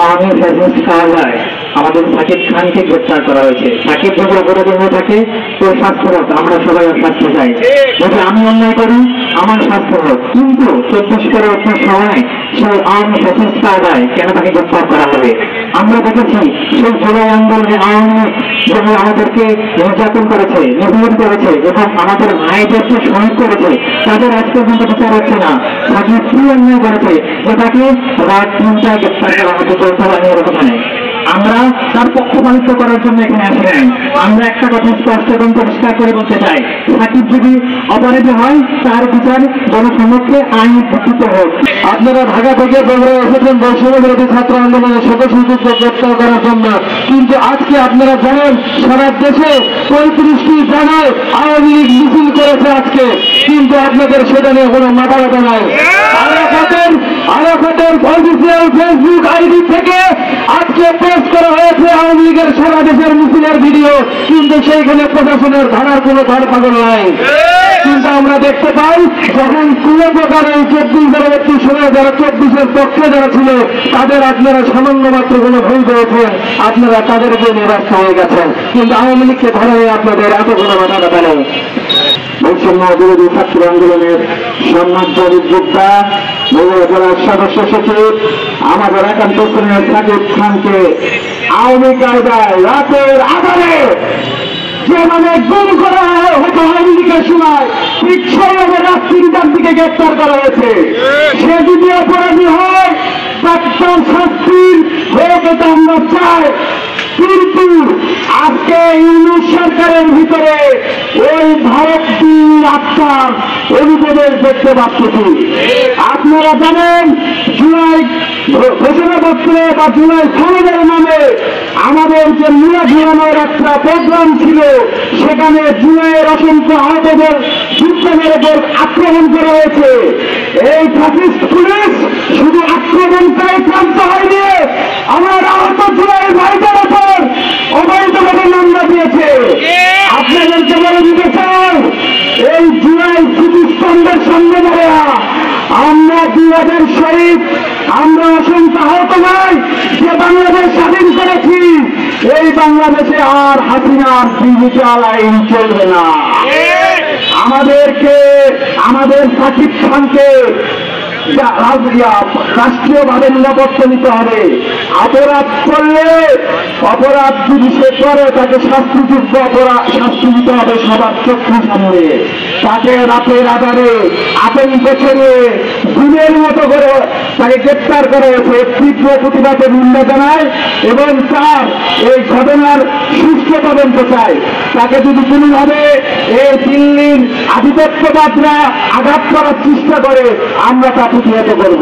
Awami fascist কারবালায় আমাদের সাকিব খানকে গ্রেপ্তার করা হয়েছে। সাকিব যদি অপরাধী হয়ে থাকে তো শাস্তি হোক, আমরা সবাই শাস্তি চাই। যদি আমি অন্যায় করি আমার শাস্তি হোক, কিন্তু 24 সময় সেই আওয়ামী ফ্যাসিস্ট কারবালায় কেন তাকে গ্রেপ্তার করা হবে? আমরা দেখেছি সেই জুলাই আন্দোলনে আওয়ামী লীগ যেমন আমাদেরকে নির্যাতন করেছে, নিপীড়ন করেছে এবং আমাদের ভাইদেরকে শহীদ করেছে, তাদের আজ পর্যন্ত বিচার হচ্ছে না। সাকিব কি অন্যায় করেছে যে তাকে রাত 3টায় গ্রেপ্তার করা হচ্ছে? বলতে পারি এরকম নেই। আমরা তার পক্ষপাতিত্ব করার জন্য এখানে আসি নাই। আমরা একটা কথা স্পষ্ট এবং পরিষ্কার করে বলতে চাই, সাকিব যদি অপরাধী হয় তার বিচার জনসমক্ষে আইন ভিত্তিত হোক। আপনারা ঢাকা থেকে বগুড়া এসেছেন বৈষম্য বিরোধী ছাত্র আন্দোলনের সদস্যকে গ্রেপ্তার করার জন্য, কিন্তু আজকে আপনারা জানেন সারা দেশে 35টি জায়গায় আওয়ামী লীগ মিছিল করেছে আজকে, কিন্তু আপনাদের সেটা নিয়ে কোনো মাথা ব্যথা নাই। আরাফাতের অফিসিয়াল ফেসবুক আইডি থেকে আজকে পোস্ট করা হয়েছে আওয়ামী লীগের সারা দেশের মিছিলের ভিডিও, কিন্তু সেইখানে প্রশাসনের ধারার কোনো ধার পাগল নাই। কিন্তু আমরা দেখতে পাই যখন কোনো প্রকার এই 24 পরবর্তী সময় যারা 24-এর পক্ষে যারা ছিল তাদের আপনারা সামান্য মাত্র কোনো ভুল করেছেন, আপনারা তাদেরকে নিরাশ হয়ে গেছেন, কিন্তু আওয়ামী লীগকে ধরে আপনাদের এত কোনো মাথা ব্যথা নেই। বৈষম্য বিরোধী ছাত্র আন্দোলনের সম্মানিত উদ্যোক্তা বগুড়া জেলার সদস্য সচিব আমাদের একান্ত শ্রেণীর সাকিব খানকে আওয়ামী কায়দায় রাতের আধারে যেভাবে গুম করা হতো আওয়ামী লীগের সময়, ঠিক সেইভাবে রাত 3টার দিকে গ্রেপ্তার করা হয়েছে। সে যদি অপরাধী হয় তার শাস্তির হোক, এটা আমরা চাই। কিন্তু আজকে ইউনিট সরকারের ভিতরে ওই ভারতীয় আত্মার অনুপ্রবেশ দেখতে পাচ্ছি। আপনারা জানেন জুলাই ঘোষণাপত্রে বা জুলাই সনদের নামে আমাদের যে মিলাদ ঘোরানোর একটা প্রোগ্রাম ছিল, সেখানে জুলাইয়ের অসংখ্য আহতদের যুদ্ধের উপর আক্রমণ করা হয়েছে। এই ফ্যাসিস্ট পুলিশ শুধু আক্রমণটাই প্রান্ত হয়নি, আমার আহত জুলাই ভাইদের উপর অবৈধভাবে মামলা দিয়েছে। আপনাদেরকে বলে দিতে চাই, এই জুলাই স্মৃতিস্তম্ভের সামনে দাঁড়া আমরা 2000 শহীদ, আমরা অসংখ্য আহত নয় যে বাংলাদেশ স্বাধীন করেছি। এই বাংলাদেশে আর হাসিনার ডিজিটাল আইন চলবে না। আমাদেরকে আমাদের সাকিব খানকে রাষ্ট্রীয়ভাবে নিরাপত্তা নিতে হবে। অপরাধ করলে, অপরাধ যদি সে করে তাকে শাস্তিযোগ্য শাস্তি দিতে হবে সবার চক্ষু সামনে। তাকে রাতের আধারে আতঙ্ক ছড়িয়ে গুণের মতো করে তাকে গ্রেপ্তার করা হয়েছে। তীব্র প্রতিবাদে নিন্দা জানায় এবং তার এই ঘটনার সুষ্ঠু তদন্ত চায়। তাকে যদি কোনোভাবে এই দিল্লির আধিপত্যবাদরা আঘাত করার চেষ্টা করে আমরা তা প্রতিহত করব।